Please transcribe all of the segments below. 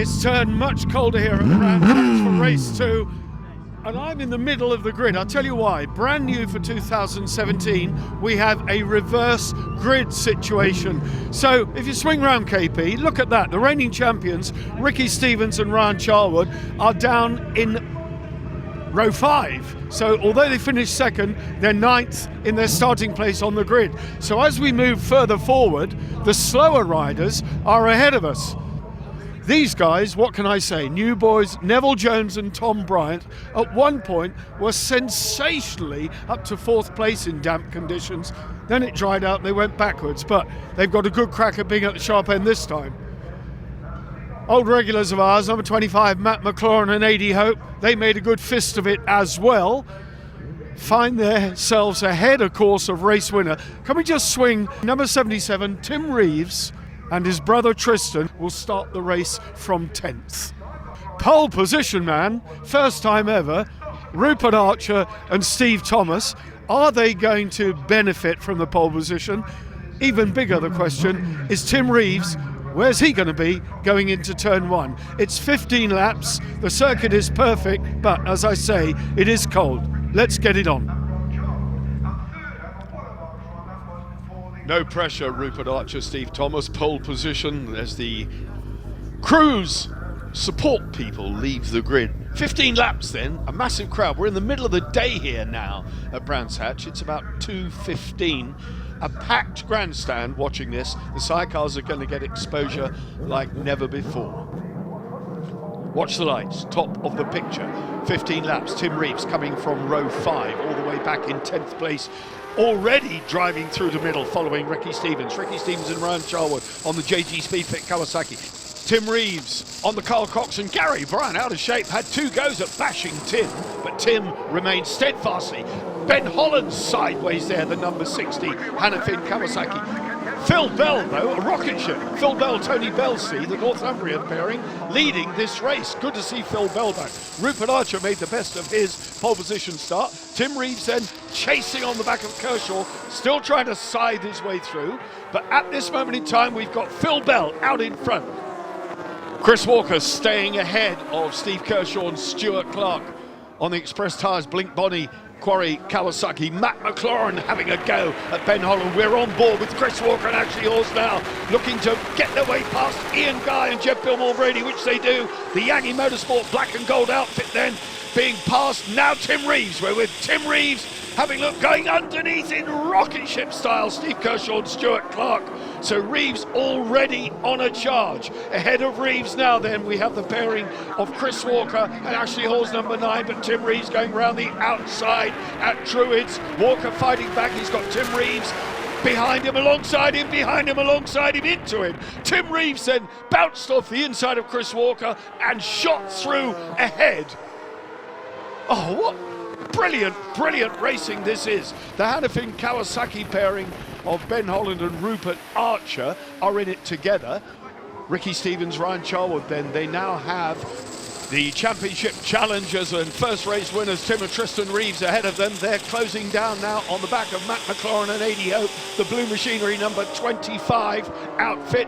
It's turned much colder here at Brand Hatch for race 2, and I'm in the middle of the grid. I'll tell you why. Brand new for 2017, we have a reverse grid situation. So if you swing round, KP, look at that. The reigning champions, Ricky Stevens and Ryan Charlwood, are down in row 5. So although they finished second, they're 9th in their starting place on the grid. So as we move further forward, the slower riders are ahead of us. These guys, what can I say, new boys, Neville Jones and Tom Bryant, at one point were sensationally up to 4th place in damp conditions. Then it dried out, they went backwards, but they've got a good crack at being at the sharp end this time. Old regulars of ours, number 25, Matt McLaurin and AD Hope, they made a good fist of it as well. Find themselves ahead, of course, of race winner. Can we just swing number 77, Tim Reeves, and his brother Tristan will start the race from 10th. Pole position, man, first time ever. Rupert Archer and Steve Thomas. Are they going to benefit from the pole position? Even bigger the question is Tim Reeves. Where's he going to be going into turn 1? It's 15 laps, the circuit is perfect, but as I say, it is cold. Let's get it on. No pressure, Rupert Archer, Steve Thomas, pole position as the crews support people leave the grid. 15 laps then, a massive crowd. We're in the middle of the day here now at Brands Hatch. It's about 2:15. A packed grandstand watching this. The sidecars are going to get exposure like never before. Watch the lights, top of the picture. 15 laps, Tim Reeves coming from row 5 all the way back in 10th place. Already driving through the middle following Ricky Stevens. Ricky Stevens and Ryan Charlwood on the JG Speedfit Kawasaki. Tim Reeves on the Carl Cox, and Gary Bryan out of shape, had 2 goes at bashing Tim, but Tim remained steadfastly. Ben Holland's sideways there, the number 60, Hannafin Kawasaki. Phil Bell, though, a rocket ship. Phil Bell, Tony Belsey, the Northumbrian pairing, leading this race. Good to see Phil Bell back. Rupert Archer made the best of his pole position start. Tim Reeves then chasing on the back of Kershaw, still trying to scythe his way through. But at this moment in time, we've got Phil Bell out in front. Chris Walker staying ahead of Steve Kershaw and Stuart Clark on the Express Tyres Blink Bonnie Quarry Kawasaki. Matt McLaurin having a go at Ben Holland. We're on board with Chris Walker and Ashley Hawes now, looking to get their way past Ian Guy and Jeff Billmore Brady, which they do. The Yankee Motorsport black and gold outfit then being passed. Now Tim Reeves. We're with Tim Reeves having a look, going underneath in rocket ship style, Steve Kershaw and Stuart Clark. So Reeves already on a charge. Ahead of Reeves now then, we have the pairing of Chris Walker and Ashley Hawes, number 9, but Tim Reeves going round the outside at Druids. Walker fighting back, he's got Tim Reeves behind him, alongside him, behind him, alongside him, into him. Tim Reeves then bounced off the inside of Chris Walker and shot through ahead. Oh, what brilliant, brilliant racing this is. The Hannafin Kawasaki pairing of Ben Holland and Rupert Archer are in it together. Ricky Stevens, Ryan Charlwood then, they now have the championship challengers and first race winners, Tim and Tristan Reeves, ahead of them. They're closing down now on the back of Matt McLaurin and AD Hope, the Blue Machinery number 25 outfit.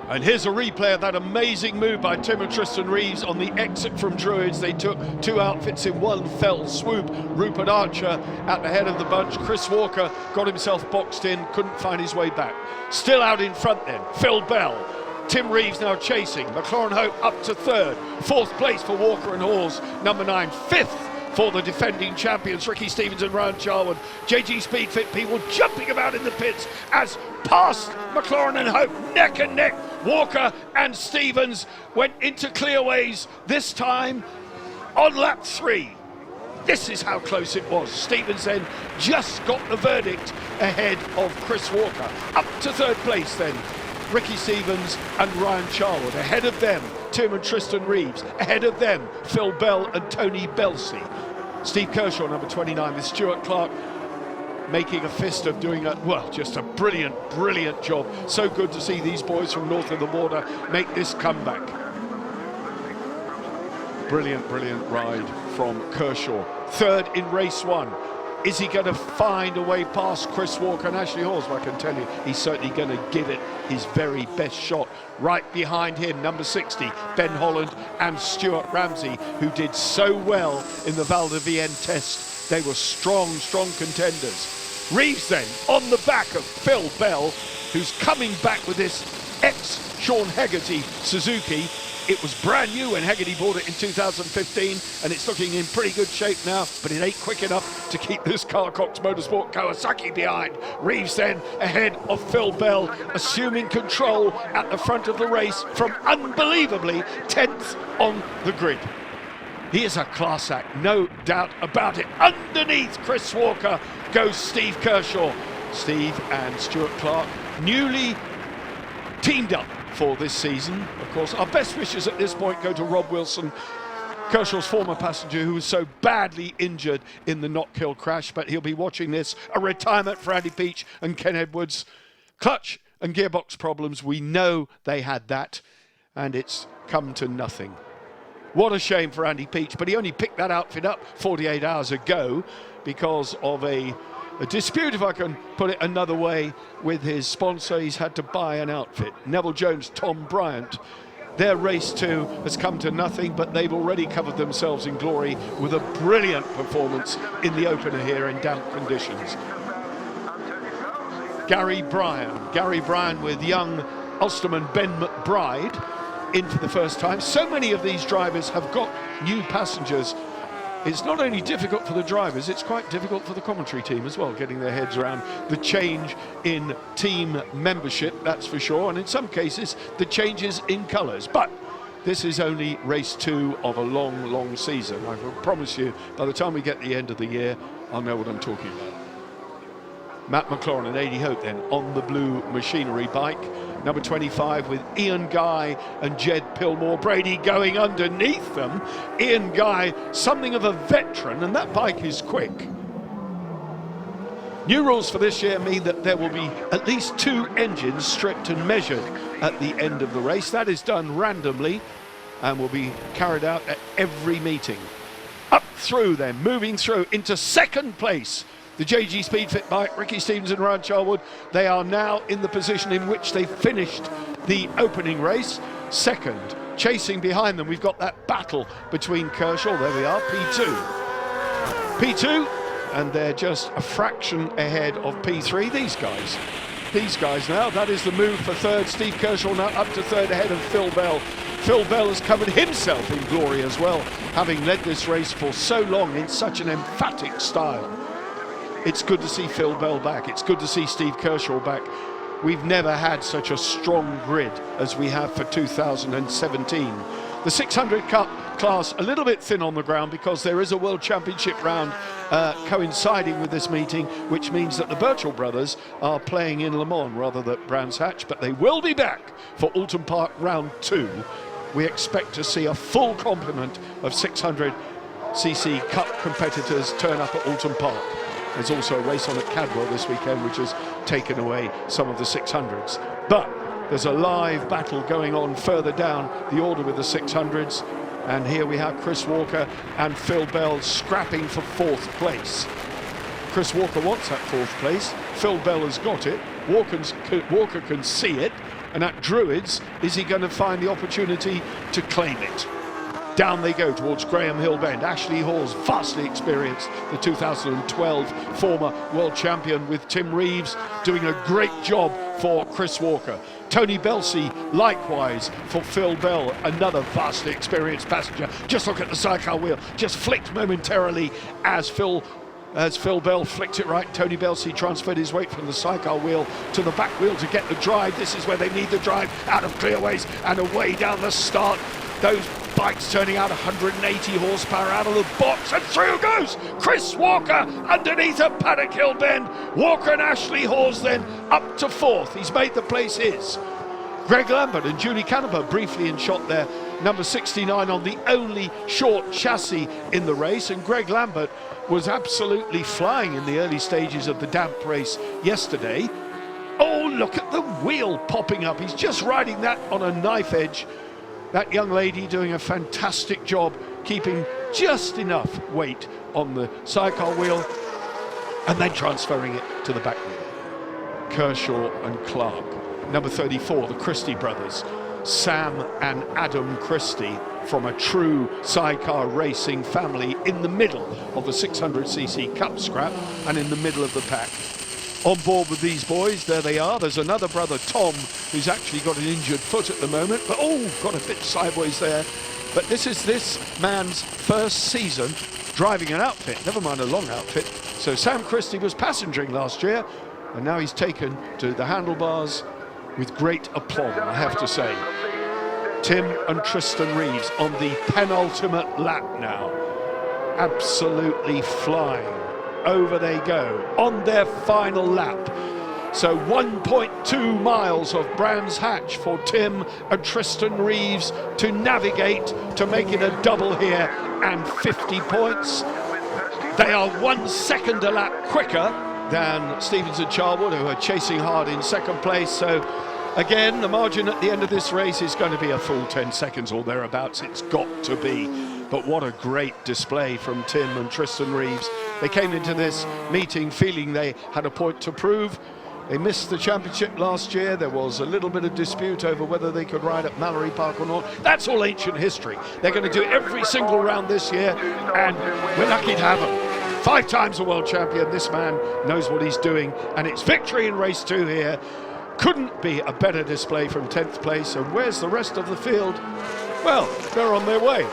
And here's a replay of that amazing move by Tim and Tristan Reeves on the exit from Druids. They took 2 outfits in one fell swoop. Rupert Archer at the head of the bunch. Chris Walker got himself boxed in, couldn't find his way back. Still out in front then, Phil Bell. Tim Reeves now chasing. McLaurin Hope up to 3rd. 4th place for Walker and Hawes, number 9. 5th for the defending champions, Ricky Stevens and Ryan Charlwood. JG Speedfit people jumping about in the pits as past McLaurin and Hope, neck and neck. Walker and Stevens went into clearways, this time on lap 3. This is how close it was. Stevens then just got the verdict ahead of Chris Walker. Up to 3rd place then, Ricky Stevens and Ryan Charlwood. Ahead of them, Tim and Tristan Reeves. Ahead of them, Phil Bell and Tony Belsey. Steve Kershaw, number 29, with Stuart Clark making a fist of doing just a brilliant, brilliant job. So good to see these boys from north of the border make this comeback. Brilliant, brilliant ride from Kershaw. 3rd in race 1. Is he going to find a way past Chris Walker and Ashley Hawes? Well, I can tell you, he's certainly going to give it his very best shot. Right behind him, number 60, Ben Holland and Stuart Ramsey, who did so well in the Val de Vienne test. They were strong contenders. Reeves then on the back of Phil Bell, who's coming back with this ex-Sean Hegarty Suzuki. It was brand new when Hegarty bought it in 2015, and it's looking in pretty good shape now, but it ain't quick enough to keep this Carcox Motorsport Kawasaki behind. Reeves then ahead of Phil Bell, assuming control at the front of the race from unbelievably 10th on the grid. He is a class act, no doubt about it. Underneath Chris Walker goes Steve Kershaw. Steve and Stuart Clark newly teamed up for this season. Of course, our best wishes at this point go to Rob Wilson, Kershaw's former passenger, who was so badly injured in the Knockhill crash, but he'll be watching this. A retirement for Andy Peach and Ken Edwards. Clutch and gearbox problems, we know they had that, and it's come to nothing. What a shame for Andy Peach, but he only picked that outfit up 48 hours ago because of a dispute, if I can put it another way, with his sponsor. He's had to buy an outfit. Neville Jones, Tom Bryant, their race too has come to nothing, but they've already covered themselves in glory with a brilliant performance in the opener here in damp conditions. Gary Bryan with young Ulsterman Ben McBride in for the first time. So many of these drivers have got new passengers. It's not only difficult for the drivers, it's quite difficult for the commentary team as well, getting their heads around the change in team membership, that's for sure, and in some cases, the changes in colours. But this is only race 2 of a long season. I will promise you, by the time we get to the end of the year, I'll know what I'm talking about. Matt McLaurin and Adi Hope then on the blue machinery bike. Number 25 with Ian Guy and Jed Pillmore. Brady going underneath them. Ian Guy, something of a veteran, and that bike is quick. New rules for this year mean that there will be at least 2 engines stripped and measured at the end of the race. That is done randomly and will be carried out at every meeting. Up through then, moving through into second place. The JG Speedfit bike, Ricky Stevens and Ryan Charwood, they are now in the position in which they finished the opening race. Second, chasing behind them, we've got that battle between Kershaw, there we are, P2, and they're just a fraction ahead of P3. These guys now, that is the move for third. Steve Kershaw now up to third ahead of Phil Bell. Phil Bell has covered himself in glory as well, having led this race for so long in such an emphatic style. It's good to see Phil Bell back. It's good to see Steve Kershaw back. We've never had such a strong grid as we have for 2017. The 600 Cup class a little bit thin on the ground because there is a World Championship round coinciding with this meeting, which means that the Birchall brothers are playing in Le Mans rather than Brands Hatch, but they will be back for Alton Park round 2. We expect to see a full complement of 600cc Cup competitors turn up at Alton Park. There's also a race on at Cadwell this weekend, which has taken away some of the 600s. But there's a live battle going on further down the order with the 600s. And here we have Chris Walker and Phil Bell scrapping for 4th place. Chris Walker wants that 4th place. Phil Bell has got it. Walker can see it. And at Druids, is he going to find the opportunity to claim it? Down they go towards Graham Hill Bend. Ashley Hawes, vastly experienced, the 2012 former world champion, with Tim Reeves doing a great job for Chris Walker. Tony Belsey, likewise, for Phil Bell, another vastly experienced passenger. Just look at the sidecar wheel, just flicked momentarily as Phil Bell flicked it right. Tony Belsey transferred his weight from the sidecar wheel to the back wheel to get the drive. This is where they need the drive, out of clearways and away down the start. Those bikes turning out 180 horsepower out of the box, and through goes Chris Walker underneath a paddock hill bend. Walker and Ashley Hawes then up to 4th. He's made the place his. Greg Lambert and Julie Canepa briefly in shot there. Number 69 on the only short chassis in the race, and Greg Lambert was absolutely flying in the early stages of the damp race yesterday. Oh, look at the wheel popping up. He's just riding that on a knife edge. That young lady doing a fantastic job keeping just enough weight on the sidecar wheel. and then transferring it to the back wheel. Kershaw and Clark. Number 34, the Christie brothers, Sam and Adam Christie, from a true Sidecar Racing family in the middle of the 600cc Cup scrap and in the middle of the pack. On board with these boys, there they are. There's another brother, Tom, who's actually got an injured foot at the moment, but got a bit sideways there. But this is this man's first season driving an outfit, never mind a long outfit. So Sam Christie was passengering last year, and now he's taken to the handlebars with great aplomb, I have to say. Tim and Tristan Reeves on the penultimate lap now. Absolutely flying. Over they go on their final lap. So 1.2 miles of Brands Hatch for Tim and Tristan Reeves to navigate to make it a double here and 50 points. They are 1 second a lap quicker than Stevens and Charwood, who are chasing hard in second place. So again, the margin at the end of this race is going to be a full 10 seconds or thereabouts. It's got to be. But what a great display from Tim and Tristan Reeves. They came into this meeting feeling they had a point to prove. They missed the championship last year. There was a little bit of dispute over whether they could ride at Mallory Park or not. That's all ancient history. They're going to do every single round this year, and we're lucky to have them. 5 times a world champion. This man knows what he's doing, and it's victory in race 2 here. Couldn't be a better display from 10th place. And where's the rest of the field? Well, they're on their way.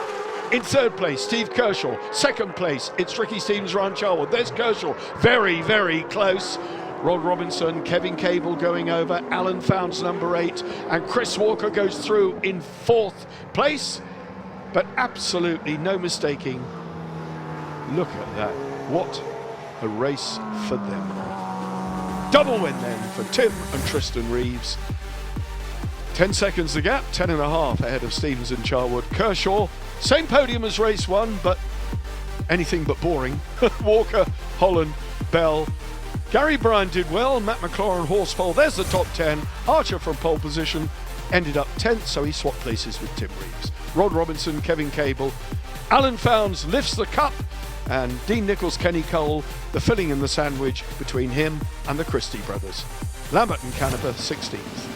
In 3rd place, Steve Kershaw. 2nd place, it's Ricky Stevens, Ryan Charwood. There's Kershaw, very, very close. Rod Robinson, Kevin Cable going over, Alan Founds number 8, and Chris Walker goes through in 4th place. But absolutely no mistaking. Look at that. What a race for them. Double win then for Tim and Tristan Reeves. 10 seconds the gap, 10.5 ahead of Stevens and Charwood. Kershaw, same podium as race 1, but anything but boring. Walker, Holland, Bell. Gary Bryan did well, Matt McLaurin, Horsfall, there's the top 10. Archer from pole position, ended up 10th, so he swapped places with Tim Reeves. Rod Robinson, Kevin Cable. Alan Founds lifts the cup, and Dean Nichols, Kenny Cole, the filling in the sandwich between him and the Christie brothers. Lambert and Canepa, 16th.